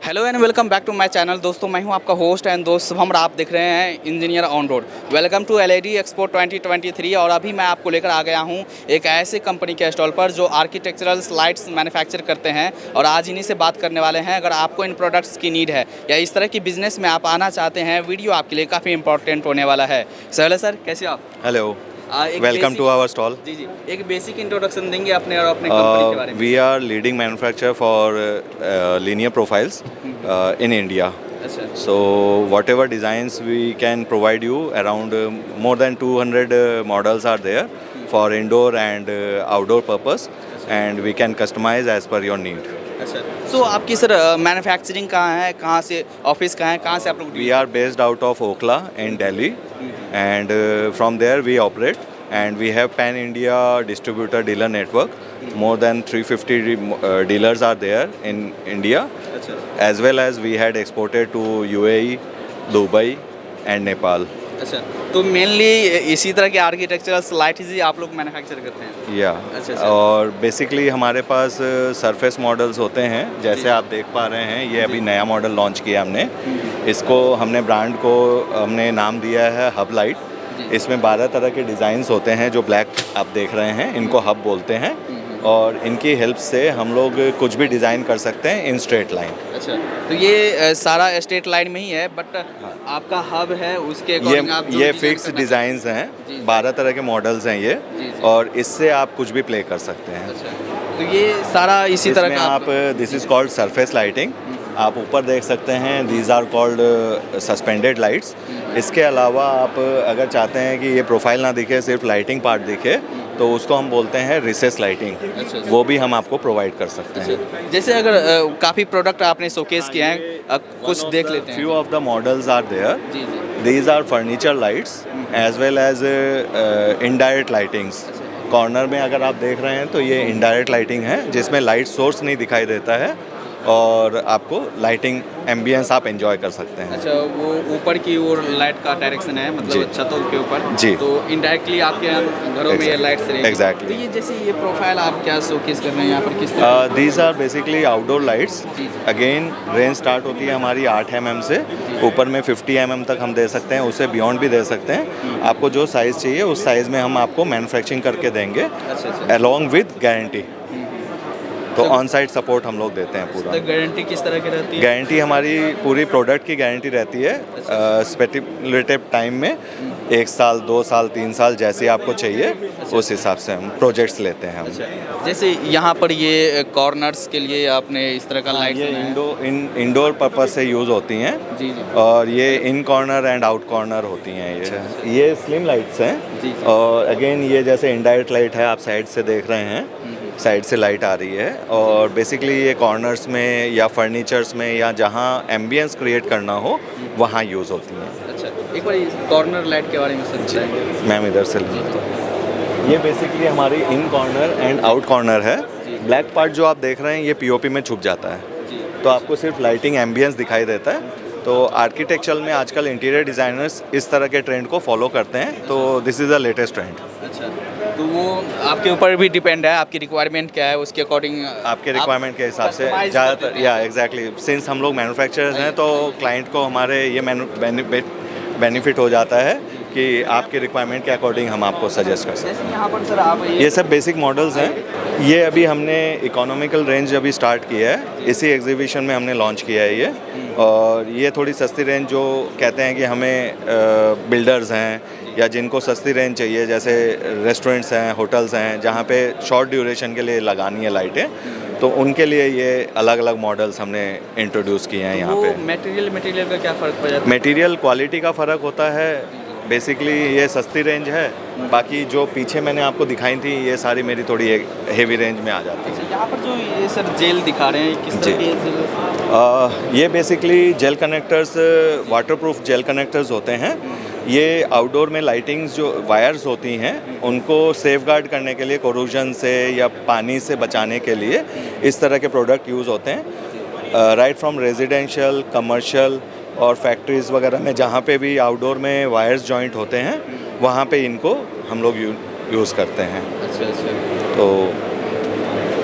Hello and welcome back to my channel. दोस्तों मैं हूं आपका होस्ट एंड दोस्त शुभम और आप देख रहे हैं engineer on road. Welcome to LED expo 2023 और अभी मैं आपको लेकर आ गया हूं एक ऐसे कंपनी के स्टॉल पर जो आर्किटेक्चरल लाइट्स मैन्युफैक्चर करते हैं और आज इन्हीं से बात करने वाले हैं। अगर आपको इन प्रोडक्ट्स की नीड है या इस तरह की बिजनेस में आप आना चाहते हैं, वीडियो आपके लिए काफ़ी इंपॉर्टेंट होने वाला है। हेलो सर, कैसे आप? Hello, welcome to our stall. जी जी, एक बेसिक इंट्रोडक्शन देंगे अपने और अपने कंपनी के बारे में। We are leading manufacturer for linear profiles in India. अच्छा। So whatever designs we can provide you, around more than 200 models are there for indoor and outdoor purpose, and we can customize as per your need. अच्छा, सो आपकी sir manufacturing कहाँ है, कहाँ से office कहाँ है, कहाँ से आप लोग? We are based out of Okhla in Delhi, and from there we operate, and we have pan India distributor dealer network. More than 350 dealers are there in India, अच्छा as well as we had exported to UAE, Dubai and Nepal. अच्छा, तो mainly इसी तरह के architectural lights ही आप लोग manufacture करते हैं? या अच्छा, अच्छा। और बेसिकली हमारे पास सरफेस मॉडल्स होते हैं, जैसे आप देख पा रहे हैं। ये अभी नया मॉडल लॉन्च किया हमने। इसको हमने ब्रांड को हमने नाम दिया है हब लाइट। इसमें 12 तरह के डिज़ाइंस होते हैं जो ब्लैक आप देख रहे हैं, इनको हब बोलते हैं। और इनकी हेल्प से हम लोग कुछ भी डिज़ाइन कर सकते हैं इन स्ट्रेट लाइन। अच्छा, तो ये सारा स्ट्रेट लाइन में ही है, बट आपका हब है उसके अकॉर्डिंग आप जो ये डिज़ाइन फिक्स करना डिज़ाइंस जी, हैं, जी। 12 तरह के मॉडल्स हैं ये, जी, जी। और इससे आप कुछ भी प्ले कर सकते हैं। अच्छा, तो ये सारा इसी तरह इसमें का आप this is called surface lighting. आप ऊपर देख सकते हैं, these are called suspended lights. इसके अलावा आप अगर चाहते हैं कि ये प्रोफाइल ना दिखे, सिर्फ लाइटिंग पार्ट दिखे, तो उसको हम बोलते हैं रिसेस लाइटिंग। अच्छा। वो भी हम आपको प्रोवाइड कर सकते हैं। जैसे अगर काफ़ी प्रोडक्ट आपने शोकेस किए हैं, कुछ देख लेते हैं। Few of the models are there. जी जी। These are furniture lights as well as indirect lightings. Corner में अगर आप देख रहे हैं तो ये इनडायरेक्ट लाइटिंग है, जिसमें लाइट सोर्स नहीं दिखाई देता है और आपको लाइटिंग एम्बियंस आप एंजॉय कर सकते हैं। अच्छा, वो ऊपर की ओर लाइट का डायरेक्शन है, जी। मतलब छतों के ऊपर जी। तो इनडायरेक्टली आपके घरों में ये लाइट्स रहेंगी। Exactly. तो ये जैसे ये प्रोफाइल आप क्या शोकेस कर रहे हैं यहाँ पर, किस तरह? These are basically outdoor lights. जी, जी। अगेन रेंज स्टार्ट होती है हमारी 8 mm से, ऊपर में 50 mm तक हम दे सकते हैं, उससे बियॉन्ड भी दे सकते हैं। आपको जो साइज़ चाहिए उस साइज़ में हम आपको मैन्युफैक्चरिंग करके देंगे, अच्छा अच्छा। Along with guarantee. तो ऑन साइट सपोर्ट हम लोग देते हैं पूरा। तो गारंटी किस तरह की रहती है? गारंटी हमारी पूरी प्रोडक्ट की गारंटी रहती है, स्पेसिफिक टाइम में 1 साल 2 साल 3 साल जैसे आपको चाहिए उस हिसाब से हम प्रोजेक्ट्स लेते हैं हम। अच्छा, जैसे यहाँ पर ये कॉर्नर्स के लिए आपने इस तरह का लाइट ये इंडोर पर्पस से यूज़ होती हैं। जी जी। और ये इन कॉर्नर एंड आउट कॉर्नर होती हैं। ये स्लिम लाइट्स हैं। जी, जी। और अगेन ये जैसे इनडायरेक्ट लाइट है, आप साइड से देख रहे हैं, साइड से लाइट आ रही है। और बेसिकली ये कॉर्नर्स में या फर्नीचर्स में या जहाँ एम्बियंस क्रिएट करना हो वहाँ यूज़ होती हैं। अच्छा, एक बार कॉर्नर लाइट के बारे में समझाएंगे। मैम इधर से लीजिए। ये बेसिकली हमारी इन कॉर्नर एंड आउट कॉर्नर है। ब्लैक पार्ट जो आप देख रहे हैं ये पीओपी में छुप जाता है, तो आपको सिर्फ लाइटिंग एम्बियंस दिखाई देता है। तो आर्किटेक्चरल में आजकल इंटीरियर डिज़ाइनर्स इस तरह के ट्रेंड को फॉलो करते हैं, तो this is the latest trend. अच्छा, तो वो आपके ऊपर भी डिपेंड है, आपकी रिक्वायरमेंट क्या है उसके अकॉर्डिंग आपके रिक्वायरमेंट के हिसाब से customize ज़्यादातर, करते या एग्जैक्टली, सिंस हम लोग मैन्युफैक्चरर्स हैं तो क्लाइंट को हमारे ये बेनिफिट हो जाता है कि आपके रिक्वायरमेंट के अकॉर्डिंग हम आपको सजेस्ट कर सकते हैं। जैसे यहाँ पर सर आप ये सब बेसिक मॉडल्स हैं। ये अभी हमने इकोनॉमिकल रेंज अभी स्टार्ट किया है, इसी एग्जीबिशन में हमने लॉन्च किया है ये। और ये थोड़ी सस्ती रेंज जो कहते हैं कि हमें बिल्डर्स हैं या जिनको सस्ती रेंज चाहिए, जैसे रेस्टोरेंट्स हैं, होटल्स हैं, जहाँ पे शॉर्ट ड्यूरेशन के लिए लगानी है लाइटें, तो उनके लिए ये अलग अलग मॉडल्स हमने इंट्रोड्यूस किए हैं यहाँ पे। मटेरियल का क्या फ़र्क पड़ जाता है? मटेरियल क्वालिटी का फ़र्क होता है। बेसिकली ये सस्ती रेंज है, बाकी जो पीछे मैंने आपको दिखाई थी ये सारी मेरी थोड़ी हेवी रेंज में आ जाती है। यहाँ पर जो ये सर जेल दिखा रहे हैं, किस तरह के जेल? ये basically gel connectors, waterproof gel connectors होते हैं। ये आउटडोर में लाइटिंग्स जो वायर्स होती हैं उनको सेफगार्ड करने के लिए, कोरोजन से या पानी से बचाने के लिए इस तरह के प्रोडक्ट यूज़ होते हैं। राइट फ्रॉम रेजिडेंशियल, कमर्शियल और फैक्ट्रीज़ वगैरह में जहाँ पे भी आउटडोर में वायर्स जॉइंट होते हैं वहाँ पे इनको हम लोग यूज़ करते हैं। अच्छा अच्छा। तो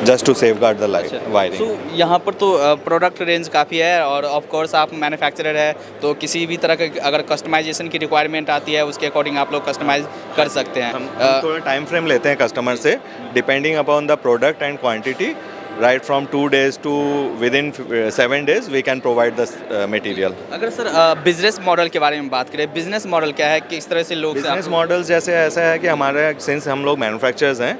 just to safeguard the light wiring. सो यहाँ पर तो प्रोडक्ट रेंज काफ़ी है और ऑफ कोर्स आप मैन्युफैक्चरर है तो किसी भी तरह का अगर कस्टमाइजेशन की रिक्वायरमेंट आती है उसके अकॉर्डिंग आप लोग कस्टमाइज कर सकते हैं। हम थोड़ा टाइम फ्रेम लेते हैं कस्टमर से, depending upon the product and quantity, right from 2 days to within 7 days we can provide the material. अगर सर बिजनेस मॉडल के बारे में बात करें, बिजनेस मॉडल क्या है, किस तरह से लोग बिजनेस मॉडल जैसे ऐसा है कि हमारे सिंस हम लोग मैन्युफैक्चरर्स हैं,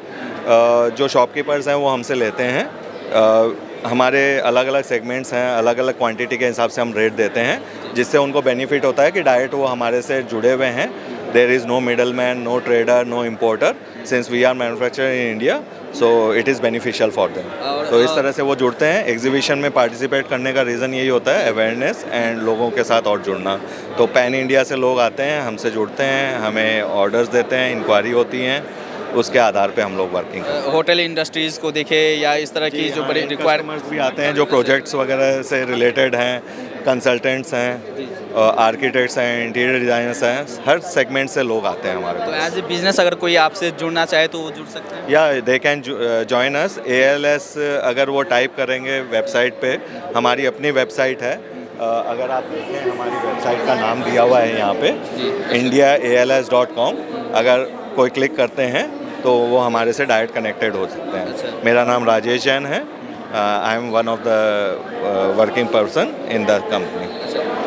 जो शॉपकीपर्स हैं वो हमसे लेते हैं, हमारे अलग अलग सेगमेंट्स हैं, अलग अलग क्वांटिटी के हिसाब से हम रेट देते हैं, जिससे उनको बेनिफिट होता है कि डायरेक्ट वो हमारे से जुड़े हुए हैं। There is no middle man, no trader, no importer, since we are manufacturer in India, so it is beneficial for them. तो इस तरह से वो जुड़ते हैं। एग्जीबिशन में पार्टिसिपेट करने का रीज़न यही होता है, अवेयरनेस एंड लोगों के साथ और जुड़ना। तो पैन इंडिया से लोग आते हैं, हमसे जुड़ते हैं, हमें ऑर्डर्स देते हैं, इंक्वायरी होती हैं, उसके आधार पे हम लोग वर्किंग करते हैं। होटल इंडस्ट्रीज़ को देखे या इस तरह की जो बड़ी रिक्वायरमेंट्स भी आते हैं जो प्रोजेक्ट्स वगैरह से रिलेटेड हैं, कंसल्टेंट्स हैं, आर्किटेक्ट्स हैं, इंटीरियर डिज़ाइनर्स हैं, हर सेगमेंट से लोग आते हैं हमारे तो पास। एज ए बिजनेस अगर कोई आपसे जुड़ना चाहे तो वो जुड़ सकते हैं? या they can join us. ALS अगर वो टाइप करेंगे वेबसाइट पे, हमारी अपनी वेबसाइट है, अगर आप देखें हमारी वेबसाइट का नाम दिया हुआ है यहाँ पे, indiaals.com। अगर कोई क्लिक करते हैं तो वो हमारे से डायरेक्ट कनेक्टेड हो सकते हैं। अच्छा। मेरा नाम राजेश जैन है, I am one of the working person in the company.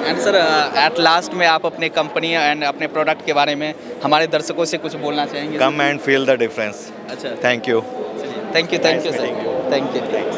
And sir at last में आप अपने कंपनी एंड अपने प्रोडक्ट के बारे में हमारे दर्शकों से कुछ बोलना चाहेंगे? Come and feel the difference. अच्छा, thank you. Thank you Nice sir, meeting you. Thank you.